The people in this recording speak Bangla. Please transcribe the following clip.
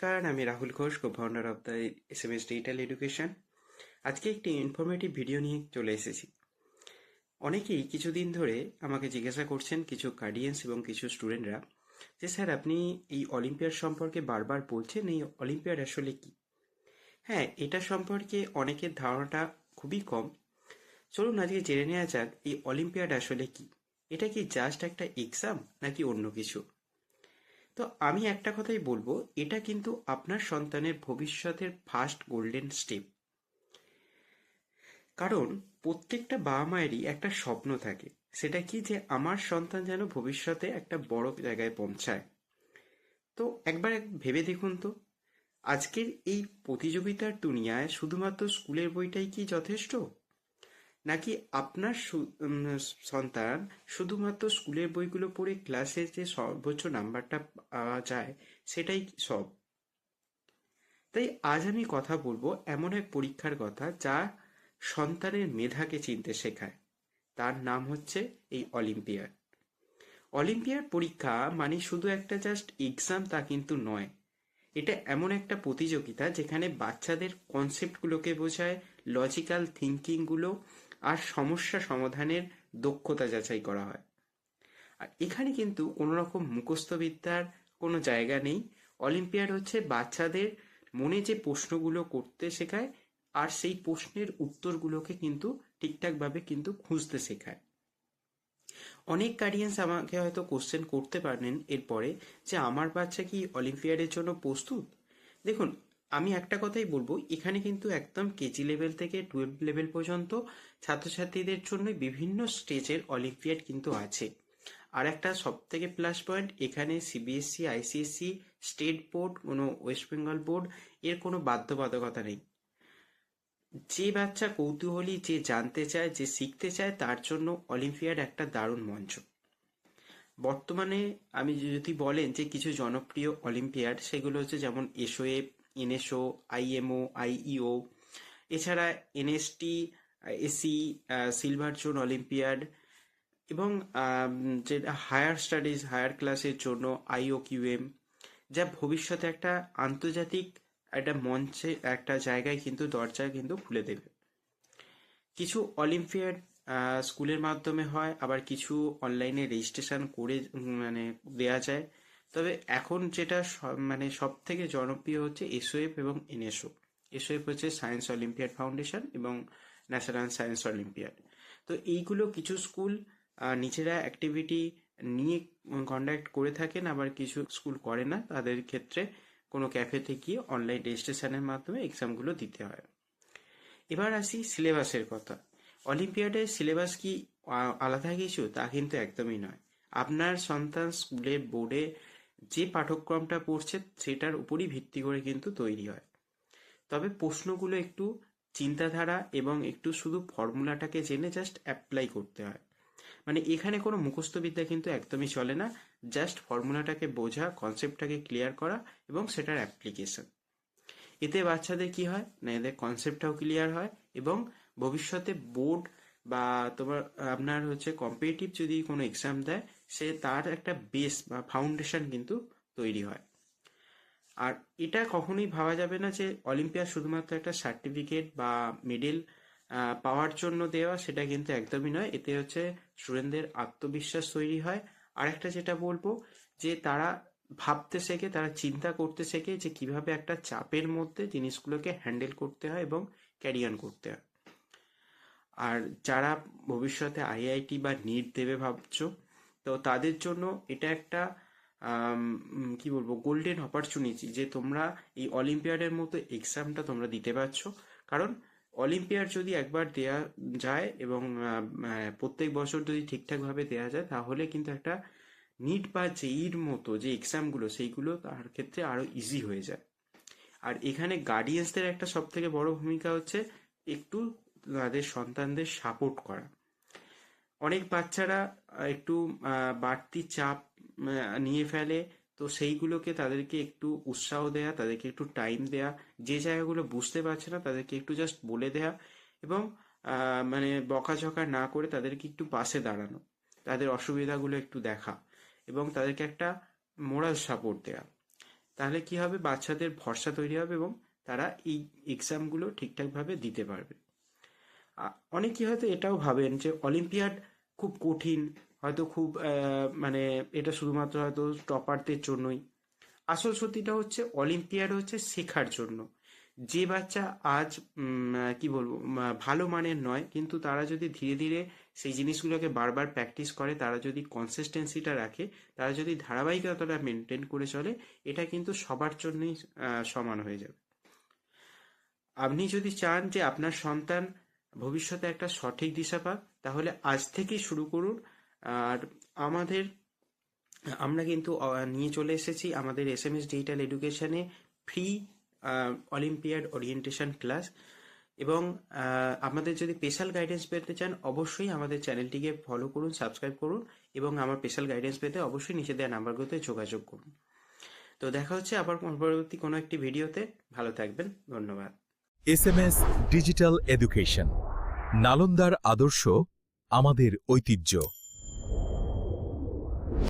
নমস্কার, আমি Rahul Ghosh, co-founder of the SMS digital education. আজকে একটি ইনফরমেটিভ ভিডিও নিয়ে চলে এসেছি। অনেকেই কিছুদিন ধরে আমাকে জিজ্ঞাসা করছেন, কিছু গার্ডিয়ানস এবং কিছু স্টুডেন্টরা, যে স্যার আপনি এই অলিম্পিয়াড সম্পর্কে বারবার বলছেন, এই অলিম্পিয়াড আসলে কি? হ্যাঁ, এটা সম্পর্কে অনেকের ধারণাটা খুবই কম। চলুন আজকে জেনে নেওয়া যাক এই অলিম্পিয়াড আসলে কি। এটা কি জাস্ট একটা এক্সাম নাকি অন্য কিছু? তো আমি একটা কথাই বলবো, এটা কিন্তু আপনার সন্তানের ভবিষ্যতের ফার্স্ট গোল্ডেন স্টেপ। কারণ প্রত্যেকটা বাবা মায়েরই একটা স্বপ্ন থাকে, সেটা কি, যে আমার সন্তান যেন ভবিষ্যতে একটা বড় জায়গায় পৌঁছায়। তো একবার ভেবে দেখুন তো, আজকের এই প্রতিযোগিতার দুনিয়ায় শুধুমাত্র স্কুলের বইটাই কি যথেষ্ট, নাকি আপনার সন্তান শুধুমাত্র স্কুলের বইগুলো পড়ে ক্লাসে যে সর্বোচ্চ নাম্বারটা পাওয়া যায় সেটাই সব? তাই আজ আমি কথা বলবো এমন এক পরীক্ষার কথা, যা সন্তানের মেধাকে চিনতে শেখায়। তার নাম হচ্ছে এই অলিম্পিয়াড। অলিম্পিয়াড পরীক্ষা মানে শুধু একটা জাস্ট এক্সাম তা কিন্তু নয়। এটা এমন একটা প্রতিযোগিতা যেখানে বাচ্চাদের কনসেপ্টগুলোকে বোঝায়, লজিক্যাল থিঙ্কিংগুলো আর সমস্যা সমাধানের দক্ষতা যাচাই করা হয়। আর এখানে কিন্তু কোনো রকম মুখস্থবিদ্যার কোনো জায়গা নেই। অলিম্পিয়াড হচ্ছে বাচ্চাদের মনে যে প্রশ্নগুলো করতে শেখায়, আর সেই প্রশ্নের উত্তরগুলোকে কিন্তু ঠিকঠাকভাবে কিন্তু খুঁজতে শেখায়। অনেক গার্ডিয়ানস আমাকে হয়তো কোশ্চেন করতে পারেন এরপরে, যে আমার বাচ্চা কি অলিম্পিয়াডের জন্য প্রস্তুত? দেখুন, আমি একটা কথাই বলবো, এখানে কিন্তু একদম কেজি লেভেল থেকে 12 লেভেল পর্যন্ত ছাত্রছাত্রীদের জন্য বিভিন্ন স্টেজের অলিম্পিয়াড কিন্তু আছে। আর একটা সব থেকে প্লাস পয়েন্ট, এখানে সিবিএসসি, আইসিএসসি, স্টেট বোর্ড, কোনো ওয়েস্ট বেঙ্গল বোর্ড এর কোনো বাধ্যবাধকতা নেই। যে বাচ্চা কৌতূহলী, যে জানতে চায়, যে শিখতে চায়, তার জন্য অলিম্পিয়াড একটা দারুণ মঞ্চ। বর্তমানে আমি যদি বলেন যে কিছু জনপ্রিয় অলিম্পিয়াড, সেগুলো হচ্ছে যেমন এসওএফ, এনএসও, আইএমও, আইইও, এছাড়া NST, AC, silver zone olympiad, এবং যে হায়ার স্টাডিজ, হায়ার ক্লাসের জন্য আইওকিউএম, যা ভবিষ্যতে একটা আন্তর্জাতিক একটা মঞ্চে, একটা জায়গায় কিন্তু দরজা কিন্তু খুলে দেবে। কিছু অলিম্পিয়াড স্কুলের মাধ্যমে হয়, আবার কিছু অনলাইনে রেজিস্ট্রেশন করে মানে দেয়া যায়। তবে এখন যেটা মানে সব থেকে জনপ্রিয় হচ্ছে এসওএফ এবং এনএসও। এসওএফ হচ্ছে সায়েন্স অলিম্পিয়াড ফাউন্ডেশন এবং ন্যাশনাল সায়েন্স অলিম্পিয়াড। তো এইগুলো কিছু স্কুল নিজেরা অ্যাক্টিভিটি নিয়ে কন্ডাক্ট করে থাকেন, আবার কিছু স্কুল করে না। তাদের ক্ষেত্রে কোনো ক্যাফেতে গিয়ে অনলাইন রেজিস্ট্রেশনের মাধ্যমে এক্সামগুলো দিতে হয়। এবার আসি সিলেবাসের কথা। অলিম্পিয়াডের সিলেবাস কি আলাদা কিছু? তা কিন্তু একদমই নয়। আপনার সন্তান স্কুলের বোর্ডে যে পাঠ্যক্রমটা পড়ছে সেটার উপরই ভিত্তি করে কিন্তু তৈরি হয়। তবে প্রশ্নগুলো একটু চিন্তাধারা এবং একটু শুধু ফর্মুলাটাকে জেনে জাস্ট অ্যাপ্লাই করতে হয়। মানে এখানে কোনো মুখস্থবিদ্যা কিন্তু একদমই চলে না। জাস্ট ফর্মুলাটাকে বোঝা, কনসেপ্টটাকে ক্লিয়ার করা এবং সেটার অ্যাপ্লিকেশন। এতে বাচ্চাদের কি হয় না, এদের কনসেপ্টটাও ক্লিয়ার হয় এবং ভবিষ্যতে বোর্ড বা আপনার হচ্ছে কম্পিটিটিভ যদি কোনো এক্সাম দেয়, সে তার একটা বেস বা ফাউন্ডেশন কিন্তু তৈরি হয়। আর এটা কখনোই ভাবা যাবে না যে অলিম্পিয়াড শুধুমাত্র একটা সার্টিফিকেট বা মেডেল পাওয়ার জন্য দেওয়া, সেটা কিন্তু একদমই নয়। এতে হচ্ছে স্টুডেন্টদের আত্মবিশ্বাস তৈরি হয়। আর একটা যেটা বলবো, যে তারা ভাবতে শেখে, তারা চিন্তা করতে শেখে যে কিভাবে একটা চাপের মধ্যে জিনিসগুলোকে হ্যান্ডেল করতে হয় এবং ক্যারি অন করতে হয়। আর যারা ভবিষ্যতে আইআইটি বা নিট দেবে ভাবছো, তো তাদের জন্য এটা একটা কি বলবো, গোল্ডেন অপরচুনিটি, যে তোমরা এই অলিম্পিয়াডের মতো এক্সামটা তোমরা দিতে পারছো। কারণ অলিম্পিয়াড যদি একবার দেয়া যায় এবং প্রত্যেক বছর যদি ঠিকঠাকভাবে দেয়া যায়, তাহলে কিন্তু একটা নিট বা জেইর মতো যে এক্সামগুলো, সেইগুলো তার ক্ষেত্রে আরো ইজি হয়ে যায়। আর এখানে গার্ডিয়ানসদের একটা সব থেকে বড় ভূমিকা হচ্ছে একটু তাদের সন্তানদের সাপোর্ট করা। অনেক বাচ্চারা একটু বাড়তি চাপ নিয়ে ফেলে, তো সেইগুলোকে তাদেরকে একটু উৎসাহ দেয়া, তাদেরকে একটু টাইম দেয়া, যে জায়গাগুলো বুঝতে পারছে না তাদেরকে একটু জাস্ট বলে দেয়া, এবং মানে বকাঝকা না করে তাদেরকে একটু পাশে দাঁড়ানো, তাদের অসুবিধাগুলো একটু দেখা এবং তাদেরকে একটা মোরাল সাপোর্ট দেয়া। তাহলে কি হবে, বাচ্চাদের ভরসা তৈরি হবে এবং তারা এই এক্সামগুলো ঠিকঠাকভাবে দিতে পারবে। অনেকে হয়তো এটাও ভাবেন যে অলিম্পিয়াড খুব কঠিন, হয়তো খুব মানে এটা শুধুমাত্র হয়তো টপারদের জন্যই। আসল সত্যিটা হচ্ছে অলিম্পিয়াড হচ্ছে শেখার জন্য। যে বাচ্চা আজ কি বলবো ভালো মানের নয়, কিন্তু তারা যদি ধীরে ধীরে সেই জিনিসগুলোকে বারবার প্র্যাকটিস করে, তারা যদি কনসিস্টেন্সিটা রাখে, তারা যদি ধারাবাহিকতাটা মেনটেন করে চলে, এটা কিন্তু সবার জন্যই সমান হয়ে যাবে। আপনি যদি চান যে আপনার সন্তান ভবিষ্যতে একটা সঠিক দিশা পাক, তাহলে আজ থেকেই শুরু করুন। আর আমরা কিন্তু নিয়ে চলে এসেছি আমাদের SMS ডিজিটাল এডুকেশনে ফ্রি অলিম্পিয়াড ওরিয়েন্টেশন ক্লাস। এবং আমাদের যদি স্পেশাল গাইডেন্স পেতে চান, অবশ্যই আমাদের চ্যানেলটিকে ফলো করুন, সাবস্ক্রাইব করুন, এবং আমার স্পেশাল গাইডেন্স পেতে অবশ্যই নিচে দেওয়া নাম্বারগুলোতে যোগাযোগ করুন। তো দেখা হচ্ছে আবার পরবর্তী কোনো একটি ভিডিওতে। ভালো থাকবেন, ধন্যবাদ। SMS ডিজিটাল এডুকেশন, নালন্দার আদর্শ, আমাদের ঐতিহ্য।